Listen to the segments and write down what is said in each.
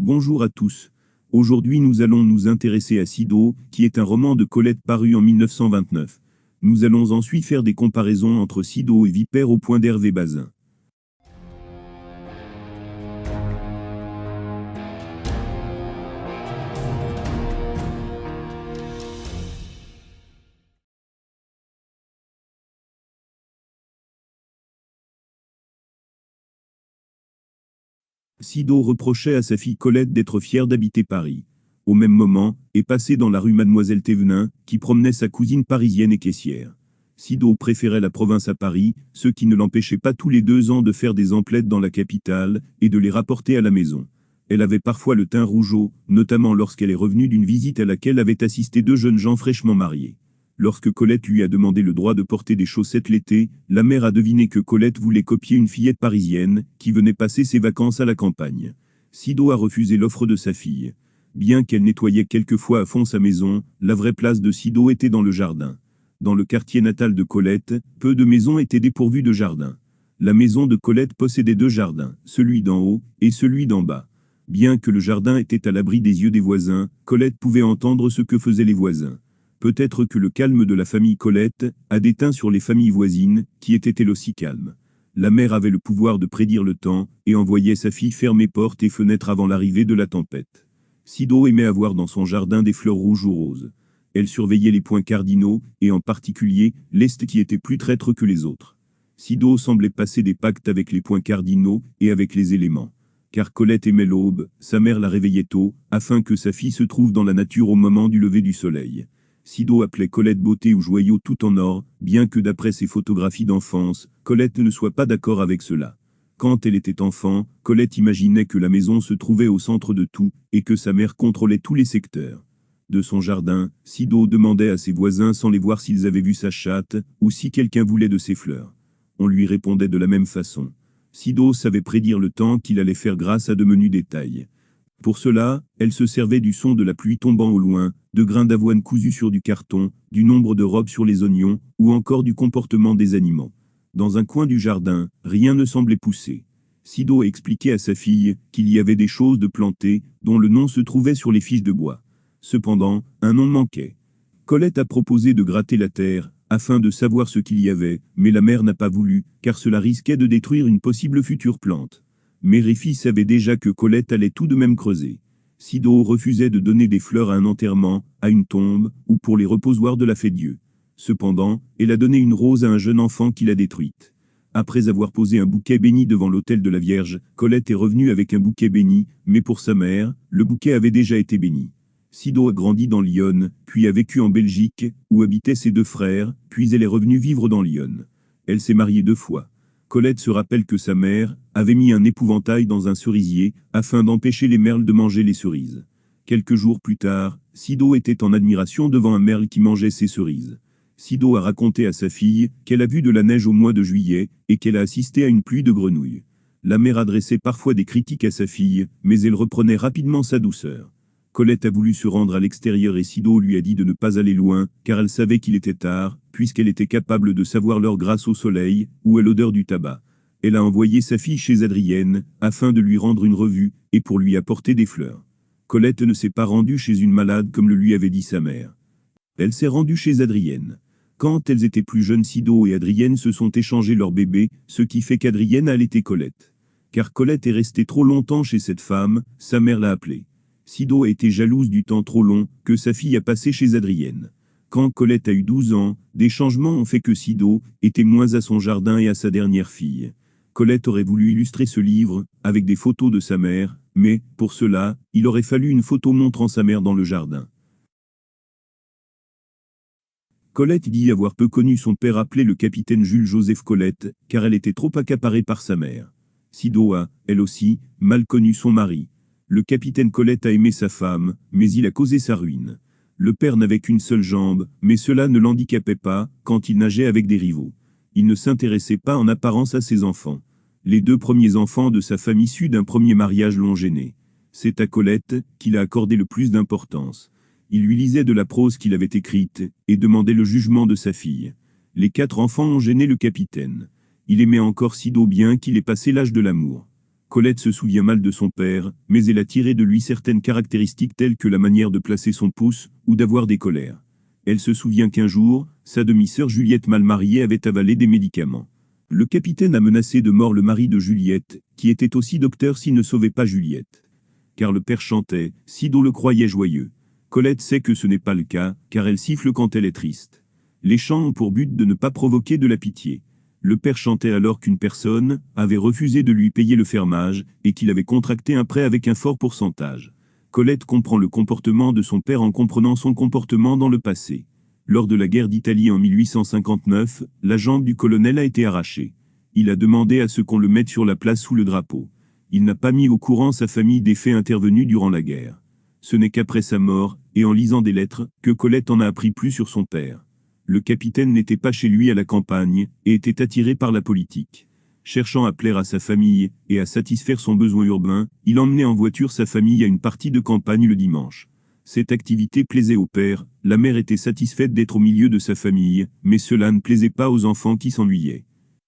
Bonjour à tous. Aujourd'hui nous allons nous intéresser à Sido, qui est un roman de Colette paru en 1929. Nous allons ensuite faire des comparaisons entre Sido et Vipère au point d'Hervé Bazin. Sido reprochait à sa fille Colette d'être fière d'habiter Paris. Au même moment, est passé dans la rue Mademoiselle Thévenin, qui promenait sa cousine parisienne et caissière. Sido préférait la province à Paris, ce qui ne l'empêchait pas tous les 2 ans de faire des emplettes dans la capitale, et de les rapporter à la maison. Elle avait parfois le teint rougeau, notamment lorsqu'elle est revenue d'une visite à laquelle avaient assisté 2 jeunes gens fraîchement mariés. Lorsque Colette lui a demandé le droit de porter des chaussettes l'été, la mère a deviné que Colette voulait copier une fillette parisienne, qui venait passer ses vacances à la campagne. Sido a refusé l'offre de sa fille. Bien qu'elle nettoyait quelquefois à fond sa maison, la vraie place de Sido était dans le jardin. Dans le quartier natal de Colette, peu de maisons étaient dépourvues de jardin. La maison de Colette possédait 2 jardins, celui d'en haut et celui d'en bas. Bien que le jardin était à l'abri des yeux des voisins, Colette pouvait entendre ce que faisaient les voisins. Peut-être que le calme de la famille Colette a déteint sur les familles voisines, qui étaient elles aussi calmes. La mère avait le pouvoir de prédire le temps, et envoyait sa fille fermer portes et fenêtres avant l'arrivée de la tempête. Sido aimait avoir dans son jardin des fleurs rouges ou roses. Elle surveillait les points cardinaux, et en particulier, l'Est qui était plus traître que les autres. Sido semblait passer des pactes avec les points cardinaux, et avec les éléments. Car Colette aimait l'aube, sa mère la réveillait tôt, afin que sa fille se trouve dans la nature au moment du lever du soleil. Sido appelait Colette beauté ou joyau tout en or, bien que d'après ses photographies d'enfance, Colette ne soit pas d'accord avec cela. Quand elle était enfant, Colette imaginait que la maison se trouvait au centre de tout, et que sa mère contrôlait tous les secteurs. De son jardin, Sido demandait à ses voisins sans les voir s'ils avaient vu sa chatte, ou si quelqu'un voulait de ses fleurs. On lui répondait de la même façon. Sido savait prédire le temps qu'il allait faire grâce à de menus détails. Pour cela, elle se servait du son de la pluie tombant au loin, de grains d'avoine cousus sur du carton, du nombre de robes sur les oignons, ou encore du comportement des animaux. Dans un coin du jardin, rien ne semblait pousser. Sido expliquait à sa fille qu'il y avait des choses de plantées, dont le nom se trouvait sur les fiches de bois. Cependant, un nom manquait. Colette a proposé de gratter la terre, afin de savoir ce qu'il y avait, mais la mère n'a pas voulu, car cela risquait de détruire une possible future plante. Mère et fille savaient déjà que Colette allait tout de même creuser. Sido refusait de donner des fleurs à un enterrement, à une tombe, ou pour les reposoirs de la fête-Dieu. Cependant, elle a donné une rose à un jeune enfant qui l'a détruite. Après avoir posé un bouquet béni devant l'autel de la Vierge, Colette est revenue avec un bouquet béni, mais pour sa mère, le bouquet avait déjà été béni. Sido a grandi dans Lyon, puis a vécu en Belgique, où habitaient ses 2 frères, puis elle est revenue vivre dans Lyon. Elle s'est mariée 2 fois. Colette se rappelle que sa mère avait mis un épouvantail dans un cerisier, afin d'empêcher les merles de manger les cerises. Quelques jours plus tard, Sido était en admiration devant un merle qui mangeait ses cerises. Sido a raconté à sa fille qu'elle a vu de la neige au mois de juillet, et qu'elle a assisté à une pluie de grenouilles. La mère adressait parfois des critiques à sa fille, mais elle reprenait rapidement sa douceur. Colette a voulu se rendre à l'extérieur et Sido lui a dit de ne pas aller loin, car elle savait qu'il était tard, puisqu'elle était capable de savoir l'heure grâce au soleil, ou à l'odeur du tabac. Elle a envoyé sa fille chez Adrienne, afin de lui rendre une revue, et pour lui apporter des fleurs. Colette ne s'est pas rendue chez une malade comme le lui avait dit sa mère. Elle s'est rendue chez Adrienne. Quand elles étaient plus jeunes, Sido et Adrienne se sont échangés leur bébé, ce qui fait qu'Adrienne a allaité Colette. Car Colette est restée trop longtemps chez cette femme, sa mère l'a appelée. Sido a été jalouse du temps trop long que sa fille a passé chez Adrienne. Quand Colette a eu 12 ans, des changements ont fait que Sido était moins à son jardin et à sa dernière fille. Colette aurait voulu illustrer ce livre avec des photos de sa mère, mais, pour cela, il aurait fallu une photo montrant sa mère dans le jardin. Colette dit avoir peu connu son père appelé le capitaine Jules-Joseph Colette, car elle était trop accaparée par sa mère. Sido a, elle aussi, mal connu son mari. Le capitaine Colette a aimé sa femme, mais il a causé sa ruine. Le père n'avait qu'une seule jambe, mais cela ne l'handicapait pas, quand il nageait avec des rivaux. Il ne s'intéressait pas en apparence à ses enfants. Les 2 premiers enfants de sa femme issue d'un premier mariage l'ont gêné. C'est à Colette qu'il a accordé le plus d'importance. Il lui lisait de la prose qu'il avait écrite, et demandait le jugement de sa fille. Les 4 enfants ont gêné le capitaine. Il aimait encore Sido bien qu'il ait passé l'âge de l'amour. Colette se souvient mal de son père, mais elle a tiré de lui certaines caractéristiques telles que la manière de placer son pouce, ou d'avoir des colères. Elle se souvient qu'un jour, sa demi-sœur Juliette mal mariée avait avalé des médicaments. Le capitaine a menacé de mort le mari de Juliette, qui était aussi docteur s'il ne sauvait pas Juliette. Car le père chantait, Sido le croyait joyeux. Colette sait que ce n'est pas le cas, car elle siffle quand elle est triste. Les chants ont pour but de ne pas provoquer de la pitié. Le père chantait alors qu'une personne avait refusé de lui payer le fermage et qu'il avait contracté un prêt avec un fort pourcentage. Colette comprend le comportement de son père en comprenant son comportement dans le passé. Lors de la guerre d'Italie en 1859, la jambe du colonel a été arrachée. Il a demandé à ce qu'on le mette sur la place sous le drapeau. Il n'a pas mis au courant sa famille des faits intervenus durant la guerre. Ce n'est qu'après sa mort, et en lisant des lettres, que Colette en a appris plus sur son père. Le capitaine n'était pas chez lui à la campagne, et était attiré par la politique. Cherchant à plaire à sa famille, et à satisfaire son besoin urbain, il emmenait en voiture sa famille à une partie de campagne le dimanche. Cette activité plaisait au père, la mère était satisfaite d'être au milieu de sa famille, mais cela ne plaisait pas aux enfants qui s'ennuyaient.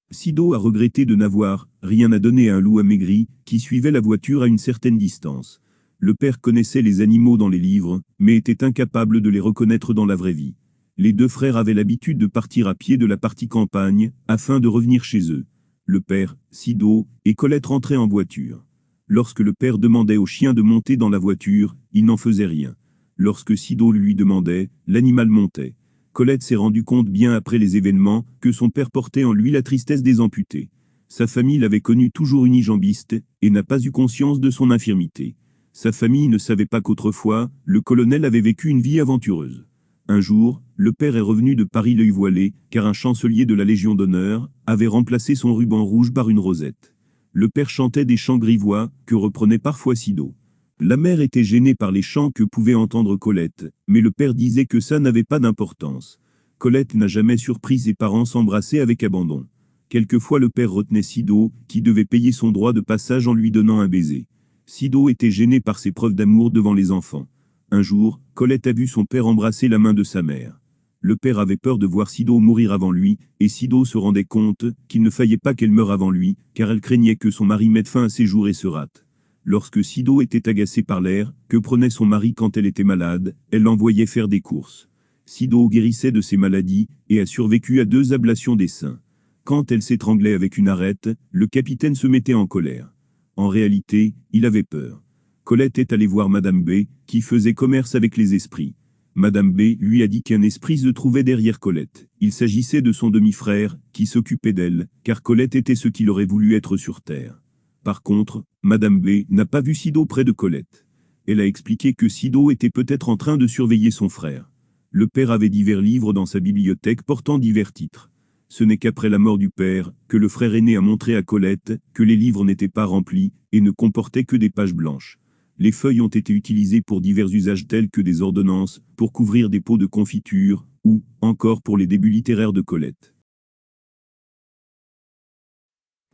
Sido a regretté de n'avoir rien à donner à un loup amaigri, qui suivait la voiture à une certaine distance. Le père connaissait les animaux dans les livres, mais était incapable de les reconnaître dans la vraie vie. Les deux frères avaient l'habitude de partir à pied de la partie campagne, afin de revenir chez eux. Le père, Sido, et Colette rentraient en voiture. Lorsque le père demandait au chien de monter dans la voiture, il n'en faisait rien. Lorsque Sido lui demandait, l'animal montait. Colette s'est rendu compte bien après les événements que son père portait en lui la tristesse des amputés. Sa famille l'avait connu toujours unijambiste, et n'a pas eu conscience de son infirmité. Sa famille ne savait pas qu'autrefois, le colonel avait vécu une vie aventureuse. Un jour, le père est revenu de Paris l'œil voilé, car un chancelier de la Légion d'honneur avait remplacé son ruban rouge par une rosette. Le père chantait des chants grivois, que reprenait parfois Sido. La mère était gênée par les chants que pouvait entendre Colette, mais le père disait que ça n'avait pas d'importance. Colette n'a jamais surpris ses parents s'embrasser avec abandon. Quelquefois le père retenait Sido, qui devait payer son droit de passage en lui donnant un baiser. Sido était gêné par ses preuves d'amour devant les enfants. Un jour, Colette a vu son père embrasser la main de sa mère. Le père avait peur de voir Sido mourir avant lui, et Sido se rendait compte qu'il ne fallait pas qu'elle meure avant lui, car elle craignait que son mari mette fin à ses jours et se rate. Lorsque Sido était agacée par l'air que prenait son mari quand elle était malade, elle l'envoyait faire des courses. Sido guérissait de ses maladies, et a survécu à 2 ablations des seins. Quand elle s'étranglait avec une arête, le capitaine se mettait en colère. En réalité, il avait peur. Colette est allée voir Madame B, qui faisait commerce avec les esprits. Madame B lui a dit qu'un esprit se trouvait derrière Colette. Il s'agissait de son demi-frère, qui s'occupait d'elle, car Colette était ce qu'il aurait voulu être sur Terre. Par contre, Madame B n'a pas vu Sido près de Colette. Elle a expliqué que Sido était peut-être en train de surveiller son frère. Le père avait divers livres dans sa bibliothèque portant divers titres. Ce n'est qu'après la mort du père, que le frère aîné a montré à Colette que les livres n'étaient pas remplis, et ne comportaient que des pages blanches. Les feuilles ont été utilisées pour divers usages tels que des ordonnances, pour couvrir des pots de confiture, ou, encore pour les débuts littéraires de Colette.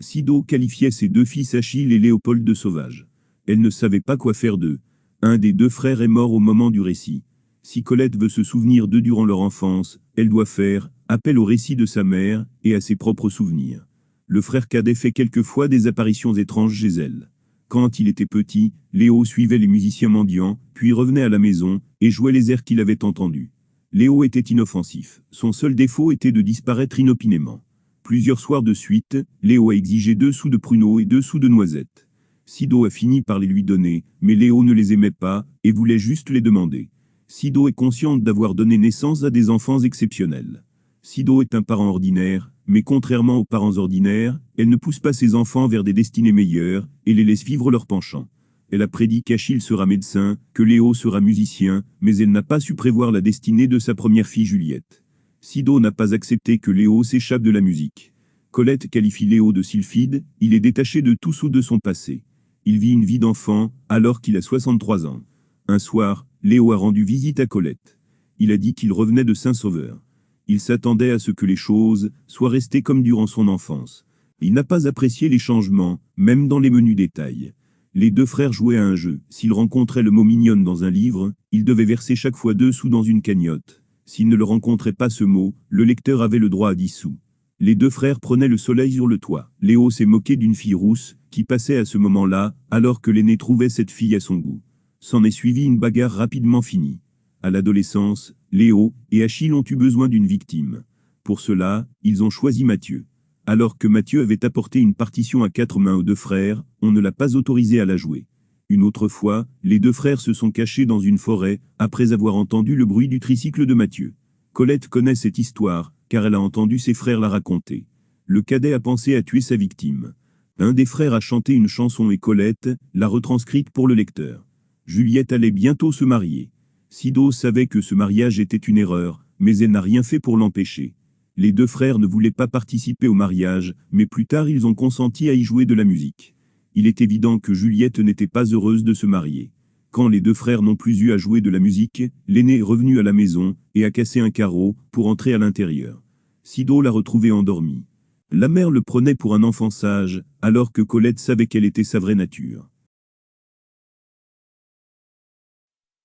Sido qualifiait ses 2 fils Achille et Léopold de sauvages. Elle ne savait pas quoi faire d'eux. Un des 2 frères est mort au moment du récit. Si Colette veut se souvenir d'eux durant leur enfance, elle doit faire appel au récit de sa mère et à ses propres souvenirs. Le frère cadet fait quelquefois des apparitions étranges chez elle. Quand il était petit, Léo suivait les musiciens mendiants, puis revenait à la maison et jouait les airs qu'il avait entendus. Léo était inoffensif. Son seul défaut était de disparaître inopinément. Plusieurs soirs de suite, Léo a exigé 2 sous de pruneaux et 2 sous de noisettes. Sido a fini par les lui donner, mais Léo ne les aimait pas et voulait juste les demander. Sido est consciente d'avoir donné naissance à des enfants exceptionnels. Sido est un parent ordinaire, mais contrairement aux parents ordinaires, elle ne pousse pas ses enfants vers des destinées meilleures et les laisse vivre leur penchant. Elle a prédit qu'Achille sera médecin, que Léo sera musicien, mais elle n'a pas su prévoir la destinée de sa première fille Juliette. Sido n'a pas accepté que Léo s'échappe de la musique. Colette qualifie Léo de sylphide, il est détaché de tout saut de son passé. Il vit une vie d'enfant, alors qu'il a 63 ans. Un soir, Léo a rendu visite à Colette. Il a dit qu'il revenait de Saint-Sauveur. Il s'attendait à ce que les choses soient restées comme durant son enfance. Il n'a pas apprécié les changements, même dans les menus détails. Les 2 frères jouaient à un jeu. S'ils rencontraient le mot mignonne dans un livre, ils devaient verser chaque fois 2 sous dans une cagnotte. S'ils ne le rencontraient pas ce mot, le lecteur avait le droit à 10 sous. Les deux frères prenaient le soleil sur le toit. Léo s'est moqué d'une fille rousse, qui passait à ce moment-là, alors que l'aîné trouvait cette fille à son goût. S'en est suivi une bagarre rapidement finie. À l'adolescence, Léo et Achille ont eu besoin d'une victime. Pour cela, ils ont choisi Mathieu. Alors que Mathieu avait apporté une partition à 4 mains aux deux frères, on ne l'a pas autorisé à la jouer. Une autre fois, les deux frères se sont cachés dans une forêt, après avoir entendu le bruit du tricycle de Mathieu. Colette connaît cette histoire, car elle a entendu ses frères la raconter. Le cadet a pensé à tuer sa victime. Un des frères a chanté une chanson et Colette l'a retranscrite pour le lecteur. Juliette allait bientôt se marier. Sido savait que ce mariage était une erreur, mais elle n'a rien fait pour l'empêcher. Les deux frères ne voulaient pas participer au mariage, mais plus tard ils ont consenti à y jouer de la musique. Il est évident que Juliette n'était pas heureuse de se marier. Quand les deux frères n'ont plus eu à jouer de la musique, l'aîné est revenu à la maison et a cassé un carreau pour entrer à l'intérieur. Sido l'a retrouvé endormi. La mère le prenait pour un enfant sage, alors que Colette savait quelle était sa vraie nature.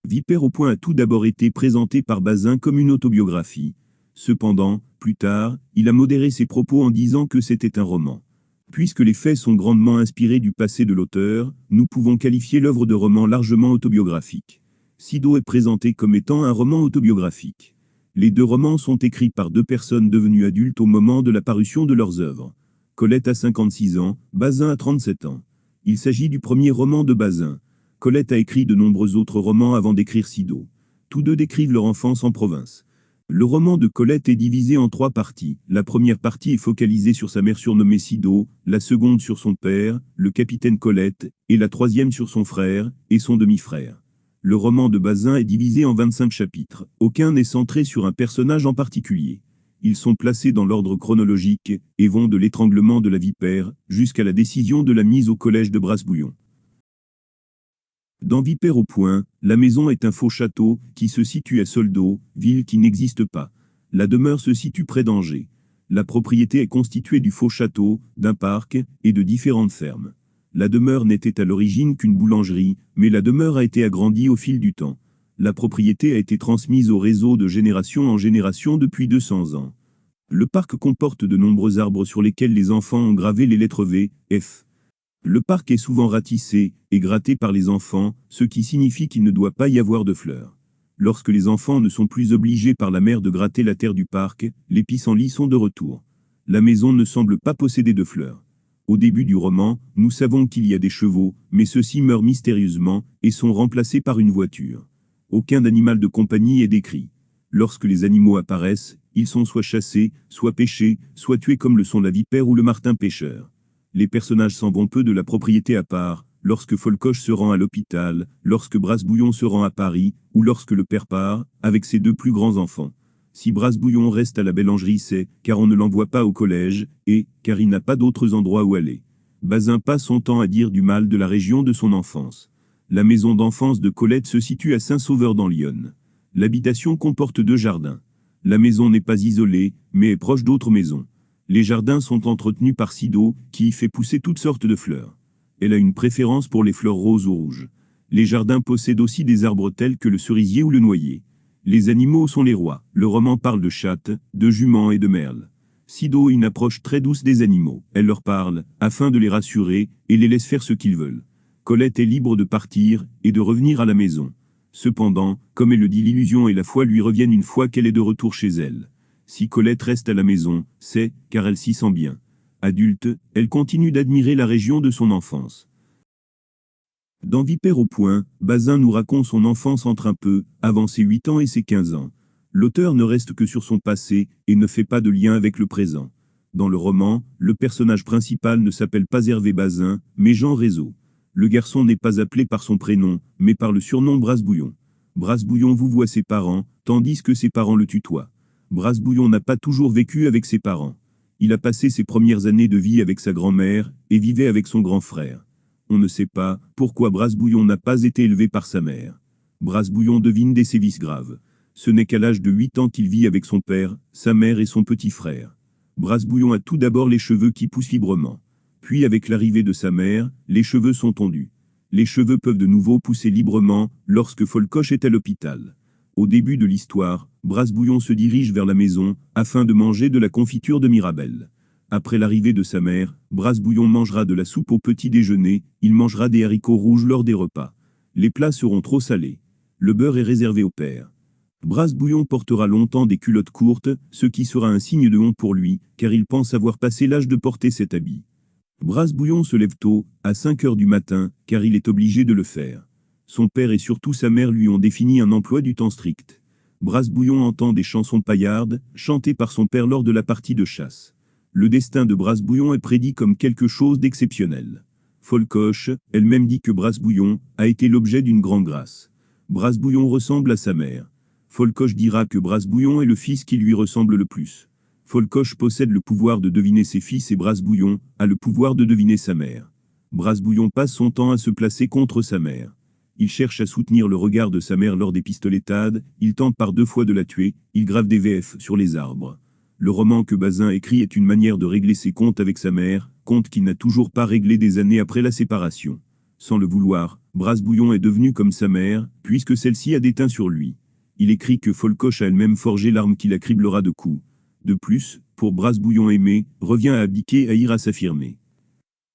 Vipère au point a tout d'abord été présenté par Bazin comme une autobiographie. Cependant, plus tard, il a modéré ses propos en disant que c'était un roman. Puisque les faits sont grandement inspirés du passé de l'auteur, nous pouvons qualifier l'œuvre de roman largement autobiographique. Sido est présenté comme étant un roman autobiographique. Les deux romans sont écrits par deux personnes devenues adultes au moment de la parution de leurs œuvres. Colette a 56 ans, Bazin a 37 ans. Il s'agit du premier roman de Bazin. Colette a écrit de nombreux autres romans avant d'écrire Sido. Tous deux décrivent leur enfance en province. Le roman de Colette est divisé en 3 parties. La première partie est focalisée sur sa mère surnommée Sido, la seconde sur son père, le capitaine Colette, et la troisième sur son frère et son demi-frère. Le roman de Bazin est divisé en 25 chapitres. Aucun n'est centré sur un personnage en particulier. Ils sont placés dans l'ordre chronologique et vont de l'étranglement de la vipère jusqu'à la décision de la mise au collège de Brasbouillon. Dans Vipère au point, la maison est un faux château qui se situe à Soldo, ville qui n'existe pas. La demeure se situe près d'Angers. La propriété est constituée du faux château, d'un parc et de différentes fermes. La demeure n'était à l'origine qu'une boulangerie, mais la demeure a été agrandie au fil du temps. La propriété a été transmise au réseau de génération en génération depuis 200 ans. Le parc comporte de nombreux arbres sur lesquels les enfants ont gravé les lettres V, F. Le parc est souvent ratissé et gratté par les enfants, ce qui signifie qu'il ne doit pas y avoir de fleurs. Lorsque les enfants ne sont plus obligés par la mère de gratter la terre du parc, les pissenlits sont de retour. La maison ne semble pas posséder de fleurs. Au début du roman, nous savons qu'il y a des chevaux, mais ceux-ci meurent mystérieusement et sont remplacés par une voiture. Aucun animal de compagnie est décrit. Lorsque les animaux apparaissent, ils sont soit chassés, soit pêchés, soit tués comme le sont la vipère ou le martin pêcheur. Les personnages s'en vont peu de la propriété à part, lorsque Folcoche se rend à l'hôpital, lorsque Brasbouillon se rend à Paris, ou lorsque le père part, avec ses 2 plus grands enfants. Si Brasbouillon reste à la Bélangerie, c'est car on ne l'envoie pas au collège, et car il n'a pas d'autres endroits où aller. Bazin passe son temps à dire du mal de la région de son enfance. La maison d'enfance de Colette se situe à Saint-Sauveur dans l'Yonne. L'habitation comporte 2 jardins. La maison n'est pas isolée, mais est proche d'autres maisons. Les jardins sont entretenus par Sido, qui y fait pousser toutes sortes de fleurs. Elle a une préférence pour les fleurs roses ou rouges. Les jardins possèdent aussi des arbres tels que le cerisier ou le noyer. Les animaux sont les rois. Le roman parle de chattes, de juments et de merles. Sido a une approche très douce des animaux. Elle leur parle, afin de les rassurer, et les laisse faire ce qu'ils veulent. Colette est libre de partir, et de revenir à la maison. Cependant, comme elle le dit, l'illusion et la foi lui reviennent une fois qu'elle est de retour chez elle. Si Colette reste à la maison, c'est car elle s'y sent bien. Adulte, elle continue d'admirer la région de son enfance. Dans Vipère au point, Bazin nous raconte son enfance entre un peu avant ses 8 ans et ses 15 ans. L'auteur ne reste que sur son passé et ne fait pas de lien avec le présent. Dans le roman, le personnage principal ne s'appelle pas Hervé Bazin, mais Jean Réseau. Le garçon n'est pas appelé par son prénom, mais par le surnom Brasbouillon. Brasbouillon vouvoie ses parents, tandis que ses parents le tutoient. Brasbouillon n'a pas toujours vécu avec ses parents. Il a passé ses premières années de vie avec sa grand-mère et vivait avec son grand frère. On ne sait pas pourquoi Brasbouillon n'a pas été élevé par sa mère. Brasbouillon devine des sévices graves. Ce n'est qu'à l'âge de 8 ans qu'il vit avec son père, sa mère et son petit frère. Brasbouillon a tout d'abord les cheveux qui poussent librement. Puis avec l'arrivée de sa mère, les cheveux sont tondus. Les cheveux peuvent de nouveau pousser librement lorsque Folcoche est à l'hôpital. Au début de l'histoire, Brasse-Bouillon se dirige vers la maison, afin de manger de la confiture de Mirabelle. Après l'arrivée de sa mère, Brasse-Bouillon mangera de la soupe au petit déjeuner, il mangera des haricots rouges lors des repas. Les plats seront trop salés. Le beurre est réservé au père. Brasse-Bouillon portera longtemps des culottes courtes, ce qui sera un signe de honte pour lui, car il pense avoir passé l'âge de porter cet habit. Brasse-Bouillon se lève tôt, à 5 heures du matin, car il est obligé de le faire. Son père et surtout sa mère lui ont défini un emploi du temps strict. Brasse-Bouillon entend des chansons paillardes, chantées par son père lors de la partie de chasse. Le destin de Brasse-Bouillon est prédit comme quelque chose d'exceptionnel. Folcoche, elle-même dit que Brasse-Bouillon a été l'objet d'une grande grâce. Brasse-Bouillon ressemble à sa mère. Folcoche dira que Brasse-Bouillon est le fils qui lui ressemble le plus. Folcoche possède le pouvoir de deviner ses fils et Brasse-Bouillon a le pouvoir de deviner sa mère. Brasse-Bouillon passe son temps à se placer contre sa mère. Il cherche à soutenir le regard de sa mère lors des pistoletades, il tente par 2 fois de la tuer, il grave des VF sur les arbres. Le roman que Bazin écrit est une manière de régler ses comptes avec sa mère, compte qu'il n'a toujours pas réglé des années après la séparation. Sans le vouloir, Brasse-Bouillon est devenu comme sa mère, puisque celle-ci a déteint sur lui. Il écrit que Folcoche a elle-même forgé l'arme qui la criblera de coups. De plus, pour Brasse-Bouillon aimer, revient à abdiquer à ir à s'affirmer.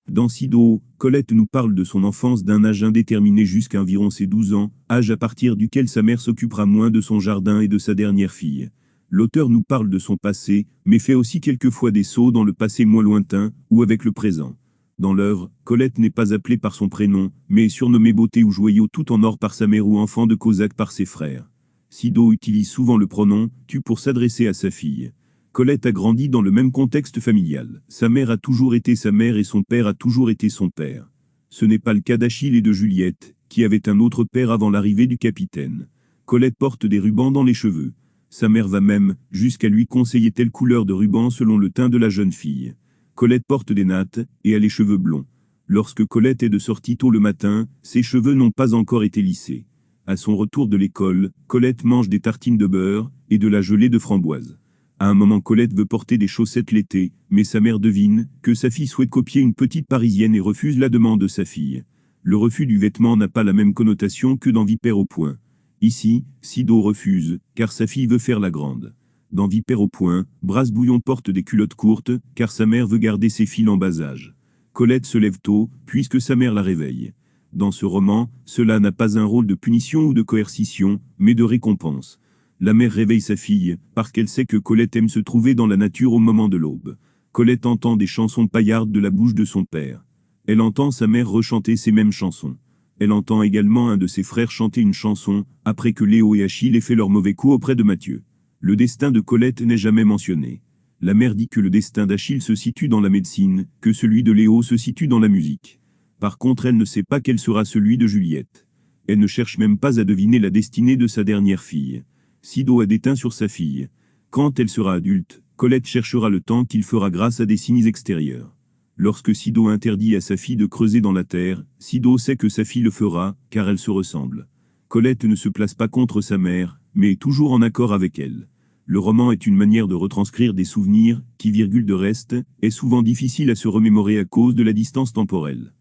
Dans Sido, Colette nous parle de son enfance d'un âge indéterminé jusqu'à environ ses 12 ans, âge à partir duquel sa mère s'occupera moins de son jardin et de sa dernière fille. L'auteur nous parle de son passé, mais fait aussi quelquefois des sauts dans le passé moins lointain, ou avec le présent. Dans l'œuvre, Colette n'est pas appelée par son prénom, mais est surnommée Beauté ou Joyau tout en or par sa mère ou enfant de Cosaque par ses frères. Sido utilise souvent le pronom « tu » pour s'adresser à sa fille. Colette a grandi dans le même contexte familial. Sa mère a toujours été sa mère et son père a toujours été son père. Ce n'est pas le cas d'Achille et de Juliette, qui avaient un autre père avant l'arrivée du capitaine. Colette porte des rubans dans les cheveux. Sa mère va même jusqu'à lui conseiller telle couleur de ruban selon le teint de la jeune fille. Colette porte des nattes et a les cheveux blonds. Lorsque Colette est de sortie tôt le matin, ses cheveux n'ont pas encore été lissés. À son retour de l'école, Colette mange des tartines de beurre et de la gelée de framboise. À un moment, Colette veut porter des chaussettes l'été, mais sa mère devine que sa fille souhaite copier une petite parisienne et refuse la demande de sa fille. Le refus du vêtement n'a pas la même connotation que dans Vipère au point. Ici, Sido refuse, car sa fille veut faire la grande. Dans Vipère au point, Brasse-Bouillon porte des culottes courtes, car sa mère veut garder ses filles en bas âge. Colette se lève tôt, puisque sa mère la réveille. Dans ce roman, cela n'a pas un rôle de punition ou de coercition, mais de récompense. La mère réveille sa fille, parce qu'elle sait que Colette aime se trouver dans la nature au moment de l'aube. Colette entend des chansons paillardes de la bouche de son père. Elle entend sa mère rechanter ces mêmes chansons. Elle entend également un de ses frères chanter une chanson, après que Léo et Achille aient fait leur mauvais coup auprès de Mathieu. Le destin de Colette n'est jamais mentionné. La mère dit que le destin d'Achille se situe dans la médecine, que celui de Léo se situe dans la musique. Par contre, elle ne sait pas quel sera celui de Juliette. Elle ne cherche même pas à deviner la destinée de sa dernière fille. Sido a déteint sur sa fille. Quand elle sera adulte, Colette cherchera le temps qu'il fera grâce à des signes extérieurs. Lorsque Sido interdit à sa fille de creuser dans la terre, Sido sait que sa fille le fera, car elles se ressemblent. Colette ne se place pas contre sa mère, mais est toujours en accord avec elle. Le roman est une manière de retranscrire des souvenirs, qui, de reste, est souvent difficile à se remémorer à cause de la distance temporelle.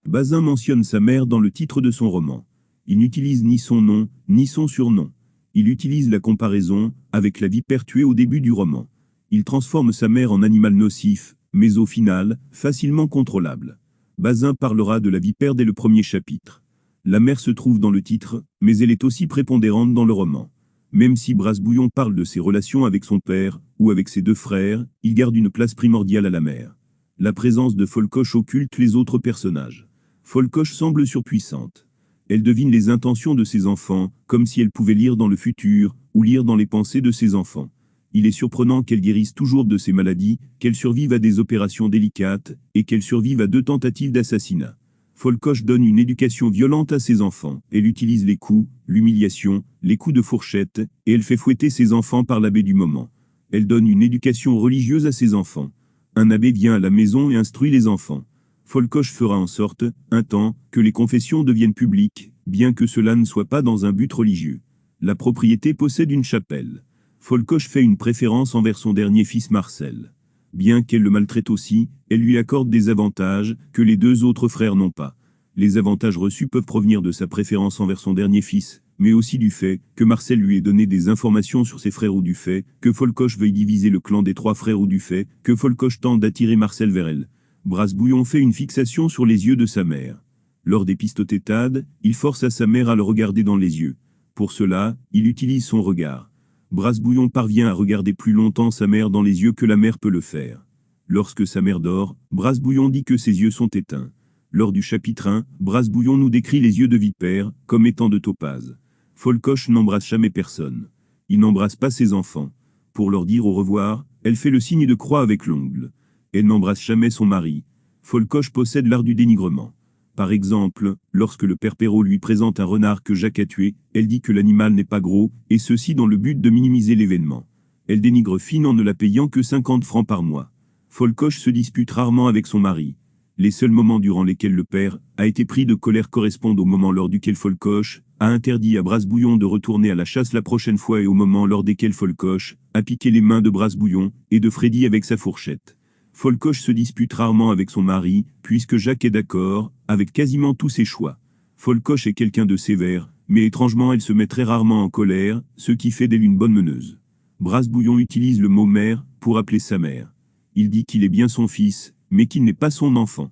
Bazin mentionne sa mère dans le titre de son roman. Il n'utilise ni son nom, ni son surnom. Il utilise la comparaison avec la vipère tuée au début du roman. Il transforme sa mère en animal nocif, mais au final, facilement contrôlable. Bazin parlera de la vipère dès le premier chapitre. La mère se trouve dans le titre, mais elle est aussi prépondérante dans le roman. Même si Brasse-Bouillon parle de ses relations avec son père, ou avec ses 2 frères, il garde une place primordiale à la mère. La présence de Folcoche occulte les autres personnages. Folcoche semble surpuissante. Elle devine les intentions de ses enfants, comme si elle pouvait lire dans le futur, ou lire dans les pensées de ses enfants. Il est surprenant qu'elle guérisse toujours de ses maladies, qu'elle survive à des opérations délicates, et qu'elle survive à 2 tentatives d'assassinat. Folcoche donne une éducation violente à ses enfants. Elle utilise les coups, l'humiliation, les coups de fourchette, et elle fait fouetter ses enfants par l'abbé du moment. Elle donne une éducation religieuse à ses enfants. Un abbé vient à la maison et instruit les enfants. Folcoche fera en sorte, un temps, que les confessions deviennent publiques, bien que cela ne soit pas dans un but religieux. La propriété possède une chapelle. Folcoche fait une préférence envers son dernier fils Marcel. Bien qu'elle le maltraite aussi, elle lui accorde des avantages que les 2 autres frères n'ont pas. Les avantages reçus peuvent provenir de sa préférence envers son dernier fils, mais aussi du fait que Marcel lui ait donné des informations sur ses frères ou du fait que Folcoche veuille diviser le clan des 3 frères ou du fait que Folcoche tente d'attirer Marcel vers elle. Brasse-Bouillon fait une fixation sur les yeux de sa mère. Lors des pistotétades, il force à sa mère à le regarder dans les yeux. Pour cela, il utilise son regard. Brasse-Bouillon parvient à regarder plus longtemps sa mère dans les yeux que la mère peut le faire. Lorsque sa mère dort, Brasse-Bouillon dit que ses yeux sont éteints. Lors du chapitre 1, Brasse-Bouillon nous décrit les yeux de vipère comme étant de topaze. Folcoche n'embrasse jamais personne. Il n'embrasse pas ses enfants. Pour leur dire au revoir, elle fait le signe de croix avec l'ongle. Elle n'embrasse jamais son mari. Folcoche possède l'art du dénigrement. Par exemple, lorsque le père Perrault lui présente un renard que Jacques a tué, elle dit que l'animal n'est pas gros, et ceci dans le but de minimiser l'événement. Elle dénigre Fine en ne la payant que 50 francs par mois. Folcoche se dispute rarement avec son mari. Les seuls moments durant lesquels le père a été pris de colère correspondent au moment lors duquel Folcoche a interdit à Brasse-Bouillon de retourner à la chasse la prochaine fois et au moment lors desquels Folcoche a piqué les mains de Brasse-Bouillon et de Freddy avec sa fourchette. Folcoche se dispute rarement avec son mari, puisque Jacques est d'accord avec quasiment tous ses choix. Folcoche est quelqu'un de sévère, mais étrangement elle se met très rarement en colère, ce qui fait d'elle une bonne meneuse. Brasse-Bouillon utilise le mot mère pour appeler sa mère. Il dit qu'il est bien son fils, mais qu'il n'est pas son enfant.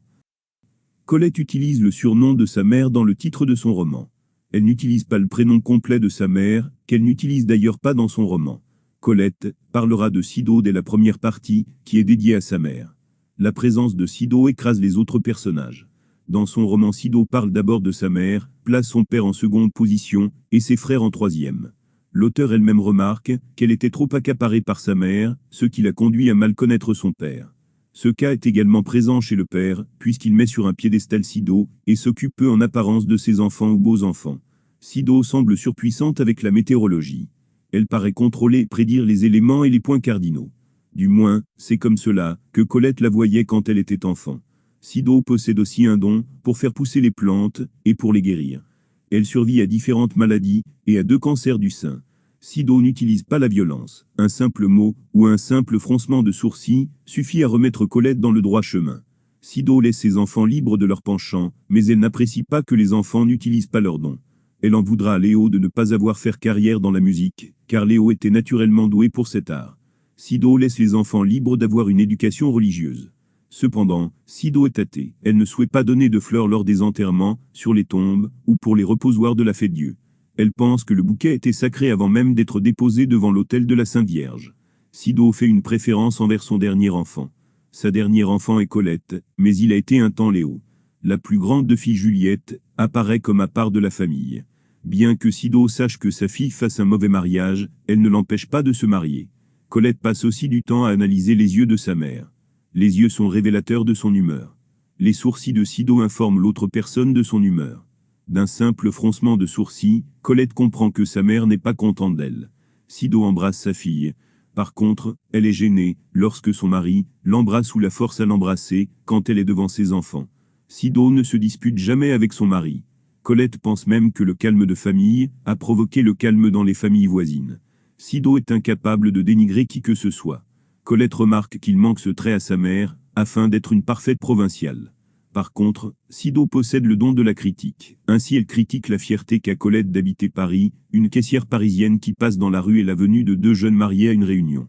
Colette utilise le surnom de sa mère dans le titre de son roman. Elle n'utilise pas le prénom complet de sa mère, qu'elle n'utilise d'ailleurs pas dans son roman. Colette parlera de Sido dès la première partie, qui est dédiée à sa mère. La présence de Sido écrase les autres personnages. Dans son roman, Sido parle d'abord de sa mère, place son père en seconde position, et ses frères en troisième. L'auteur elle-même remarque qu'elle était trop accaparée par sa mère, ce qui l'a conduit à mal connaître son père. Ce cas est également présent chez le père, puisqu'il met sur un piédestal Sido, et s'occupe peu en apparence de ses enfants ou beaux-enfants. Sido semble surpuissante avec la météorologie. Elle paraît contrôler et prédire les éléments et les points cardinaux. Du moins, c'est comme cela que Colette la voyait quand elle était enfant. Sido possède aussi un don pour faire pousser les plantes et pour les guérir. Elle survit à différentes maladies et à 2 cancers du sein. Sido n'utilise pas la violence. Un simple mot ou un simple froncement de sourcils suffit à remettre Colette dans le droit chemin. Sido laisse ses enfants libres de leur penchant, mais elle n'apprécie pas que les enfants n'utilisent pas leurs dons. Elle en voudra à Léo de ne pas avoir fait carrière dans la musique, car Léo était naturellement doué pour cet art. Sido laisse les enfants libres d'avoir une éducation religieuse. Cependant, Sido est athée. Elle ne souhaite pas donner de fleurs lors des enterrements, sur les tombes, ou pour les reposoirs de la fête Dieu. Elle pense que le bouquet était sacré avant même d'être déposé devant l'autel de la Sainte Vierge. Sido fait une préférence envers son dernier enfant. Sa dernière enfant est Colette, mais il a été un temps Léo. La plus grande de filles, Juliette, apparaît comme à part de la famille. Bien que Sido sache que sa fille fasse un mauvais mariage, elle ne l'empêche pas de se marier. Colette passe aussi du temps à analyser les yeux de sa mère. Les yeux sont révélateurs de son humeur. Les sourcils de Sido informent l'autre personne de son humeur. D'un simple froncement de sourcils, Colette comprend que sa mère n'est pas contente d'elle. Sido embrasse sa fille. Par contre, elle est gênée lorsque son mari l'embrasse ou la force à l'embrasser quand elle est devant ses enfants. Sido ne se dispute jamais avec son mari. Colette pense même que le calme de famille a provoqué le calme dans les familles voisines. Sido est incapable de dénigrer qui que ce soit. Colette remarque qu'il manque ce trait à sa mère, afin d'être une parfaite provinciale. Par contre, Sido possède le don de la critique. Ainsi elle critique la fierté qu'a Colette d'habiter Paris, une caissière parisienne qui passe dans la rue et la venue de 2 jeunes mariés à une réunion.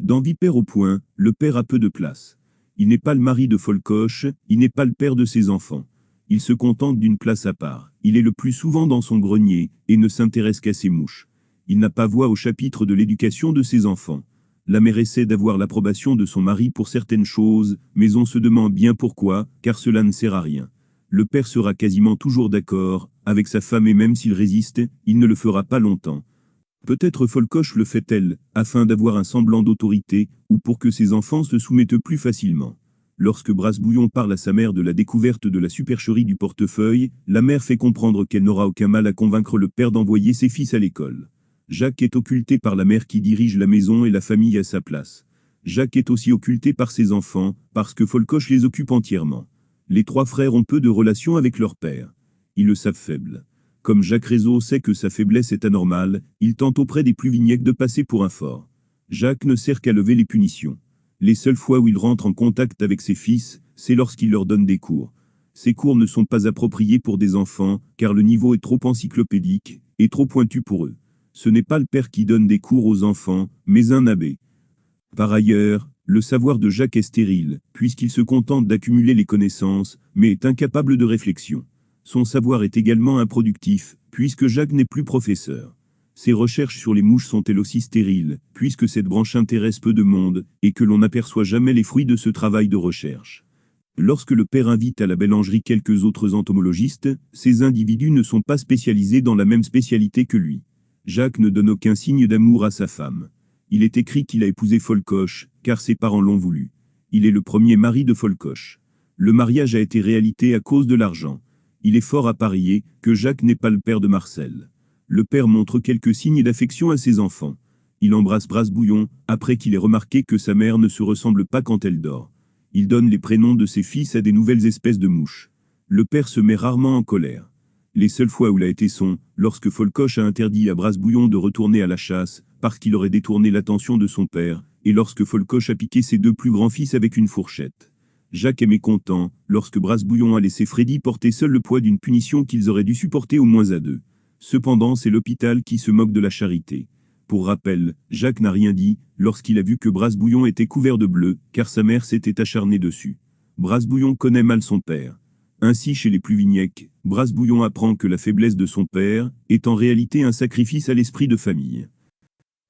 Dans Vipère au point, le père a peu de place. Il n'est pas le mari de Folcoche, il n'est pas le père de ses enfants. Il se contente d'une place à part. Il est le plus souvent dans son grenier, et ne s'intéresse qu'à ses mouches. Il n'a pas voix au chapitre de l'éducation de ses enfants. La mère essaie d'avoir l'approbation de son mari pour certaines choses, mais on se demande bien pourquoi, car cela ne sert à rien. Le père sera quasiment toujours d'accord avec sa femme et même s'il résiste, il ne le fera pas longtemps. Peut-être Folcoche le fait-elle, afin d'avoir un semblant d'autorité, ou pour que ses enfants se soumettent plus facilement. Lorsque Brasse-Bouillon parle à sa mère de la découverte de la supercherie du portefeuille, la mère fait comprendre qu'elle n'aura aucun mal à convaincre le père d'envoyer ses fils à l'école. Jacques est occulté par la mère qui dirige la maison et la famille à sa place. Jacques est aussi occulté par ses enfants, parce que Folcoche les occupe entièrement. Les 3 frères ont peu de relations avec leur père. Ils le savent faible. Comme Jacques Rézeau sait que sa faiblesse est anormale, il tente auprès des plus vignecs de passer pour un fort. Jacques ne sert qu'à lever les punitions. Les seules fois où il rentre en contact avec ses fils, c'est lorsqu'il leur donne des cours. Ces cours ne sont pas appropriés pour des enfants, car le niveau est trop encyclopédique, et trop pointu pour eux. Ce n'est pas le père qui donne des cours aux enfants, mais un abbé. Par ailleurs, le savoir de Jacques est stérile, puisqu'il se contente d'accumuler les connaissances, mais est incapable de réflexion. Son savoir est également improductif, puisque Jacques n'est plus professeur. Ses recherches sur les mouches sont elles aussi stériles, puisque cette branche intéresse peu de monde, et que l'on n'aperçoit jamais les fruits de ce travail de recherche. Lorsque le père invite à la bellangerie quelques autres entomologistes, ces individus ne sont pas spécialisés dans la même spécialité que lui. Jacques ne donne aucun signe d'amour à sa femme. Il est écrit qu'il a épousé Folcoche, car ses parents l'ont voulu. Il est le premier mari de Folcoche. Le mariage a été réalité à cause de l'argent. Il est fort à parier que Jacques n'est pas le père de Marcel. Le père montre quelques signes d'affection à ses enfants. Il embrasse Brasbouillon, après qu'il ait remarqué que sa mère ne se ressemble pas quand elle dort. Il donne les prénoms de ses fils à des nouvelles espèces de mouches. Le père se met rarement en colère. Les seules fois où il a été son, lorsque Folcoche a interdit à Brasbouillon de retourner à la chasse, parce qu'il aurait détourné l'attention de son père, et lorsque Folcoche a piqué ses deux plus grands fils avec une fourchette. Jacques est mécontent, lorsque Brasbouillon a laissé Freddy porter seul le poids d'une punition qu'ils auraient dû supporter au moins à deux. Cependant, c'est l'hôpital qui se moque de la charité. Pour rappel, Jacques n'a rien dit, lorsqu'il a vu que Brasbouillon était couvert de bleu, car sa mère s'était acharnée dessus. Brasbouillon connaît mal son père. Ainsi, chez les Pluvignec, Brasbouillon apprend que la faiblesse de son père est en réalité un sacrifice à l'esprit de famille.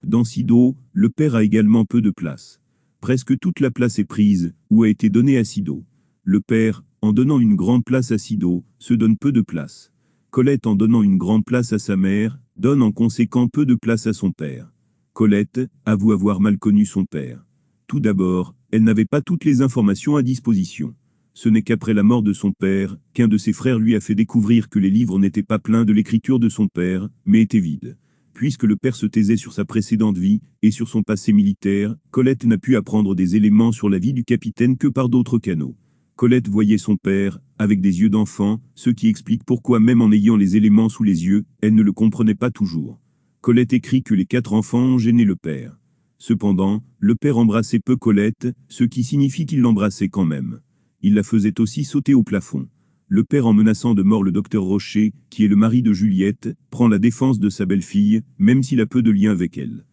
Dans Sido, le père a également peu de place. Presque toute la place est prise, ou a été donnée à Sido. Le père, en donnant une grande place à Sido, se donne peu de place. Colette, en donnant une grande place à sa mère, donne en conséquent peu de place à son père. Colette avoue avoir mal connu son père. Tout d'abord, elle n'avait pas toutes les informations à disposition. Ce n'est qu'après la mort de son père, qu'un de ses frères lui a fait découvrir que les livres n'étaient pas pleins de l'écriture de son père, mais étaient vides. Puisque le père se taisait sur sa précédente vie, et sur son passé militaire, Colette n'a pu apprendre des éléments sur la vie du capitaine que par d'autres canaux. Colette voyait son père, avec des yeux d'enfant, ce qui explique pourquoi même en ayant les éléments sous les yeux, elle ne le comprenait pas toujours. Colette écrit que les 4 enfants ont gêné le père. Cependant, le père embrassait peu Colette, ce qui signifie qu'il l'embrassait quand même. Il la faisait aussi sauter au plafond. Le père, en menaçant de mort le docteur Rocher, qui est le mari de Juliette, prend la défense de sa belle-fille, même s'il a peu de lien avec elle.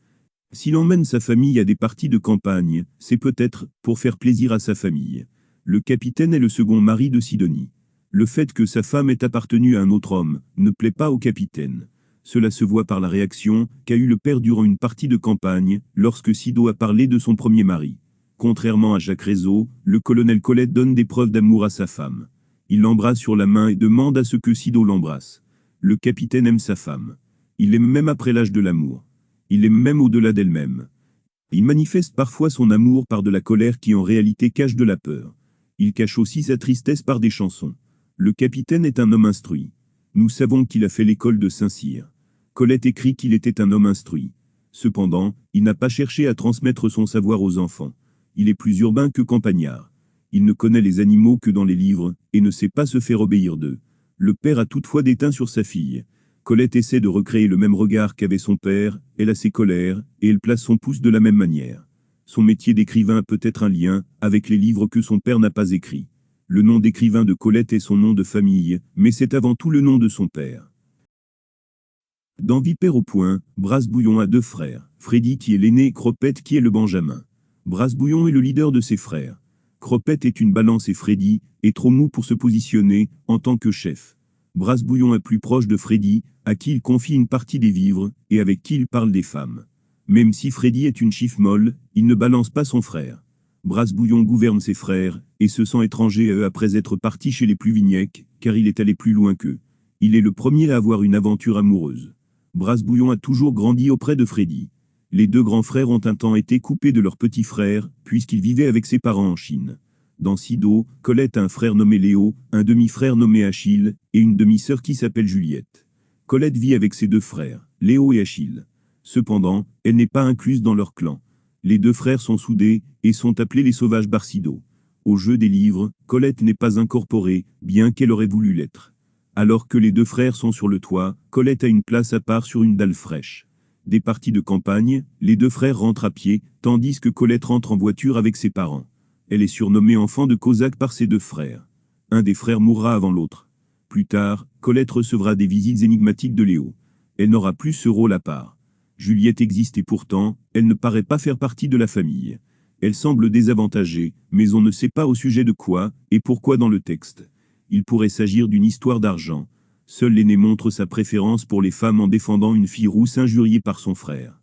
S'il emmène sa famille à des parties de campagne, c'est peut-être pour faire plaisir à sa famille. Le capitaine est le second mari de Sidonie. Le fait que sa femme ait appartenu à un autre homme ne plaît pas au capitaine. Cela se voit par la réaction qu'a eu le père durant une partie de campagne, lorsque Sido a parlé de son premier mari. Contrairement à Jacques Rézeau, le colonel Colette donne des preuves d'amour à sa femme. Il l'embrasse sur la main et demande à ce que Sido l'embrasse. Le capitaine aime sa femme. Il l'aime même après l'âge de l'amour. Il l'aime même au-delà d'elle-même. Il manifeste parfois son amour par de la colère qui en réalité cache de la peur. Il cache aussi sa tristesse par des chansons. Le capitaine est un homme instruit. Nous savons qu'il a fait l'école de Saint-Cyr. Colette écrit qu'il était un homme instruit. Cependant, il n'a pas cherché à transmettre son savoir aux enfants. Il est plus urbain que campagnard. Il ne connaît les animaux que dans les livres, et ne sait pas se faire obéir d'eux. Le père a toutefois déteint sur sa fille. Colette essaie de recréer le même regard qu'avait son père, elle a ses colères, et elle place son pouce de la même manière. Son métier d'écrivain a peut-être un lien avec les livres que son père n'a pas écrits. Le nom d'écrivain de Colette est son nom de famille, mais c'est avant tout le nom de son père. Dans Vipère au point, Brasbouillon a 2 frères, Freddy qui est l'aîné et Cropette qui est le benjamin. Brasbouillon est le leader de ses frères. Cropette est une balance et Freddy est trop mou pour se positionner en tant que chef. Brasbouillon est plus proche de Freddy, à qui il confie une partie des vivres, et avec qui il parle des femmes. Même si Freddy est une chiffre molle, il ne balance pas son frère. Brasbouillon gouverne ses frères, et se sent étranger à eux après être parti chez les Pluvignec, car il est allé plus loin qu'eux. Il est le premier à avoir une aventure amoureuse. Brasbouillon a toujours grandi auprès de Freddy. Les 2 grands frères ont un temps été coupés de leur petit frère, puisqu'ils vivaient avec ses parents en Chine. Dans Sido, Colette a un frère nommé Léo, un demi-frère nommé Achille, et une demi-sœur qui s'appelle Juliette. Colette vit avec ses 2 frères, Léo et Achille. Cependant, elle n'est pas incluse dans leur clan. Les 2 frères sont soudés, et sont appelés les sauvages Barcido. Au jeu des livres, Colette n'est pas incorporée, bien qu'elle aurait voulu l'être. Alors que les 2 frères sont sur le toit, Colette a une place à part sur une dalle fraîche. Des parties de campagne, les 2 frères rentrent à pied, tandis que Colette rentre en voiture avec ses parents. Elle est surnommée enfant de Cosaque par ses 2 frères. Un des frères mourra avant l'autre. Plus tard, Colette recevra des visites énigmatiques de Léo. Elle n'aura plus ce rôle à part. Juliette existe et pourtant, elle ne paraît pas faire partie de la famille. Elle semble désavantagée, mais on ne sait pas au sujet de quoi, et pourquoi dans le texte. Il pourrait s'agir d'une histoire d'argent. Seul l'aîné montre sa préférence pour les femmes en défendant une fille rousse injuriée par son frère.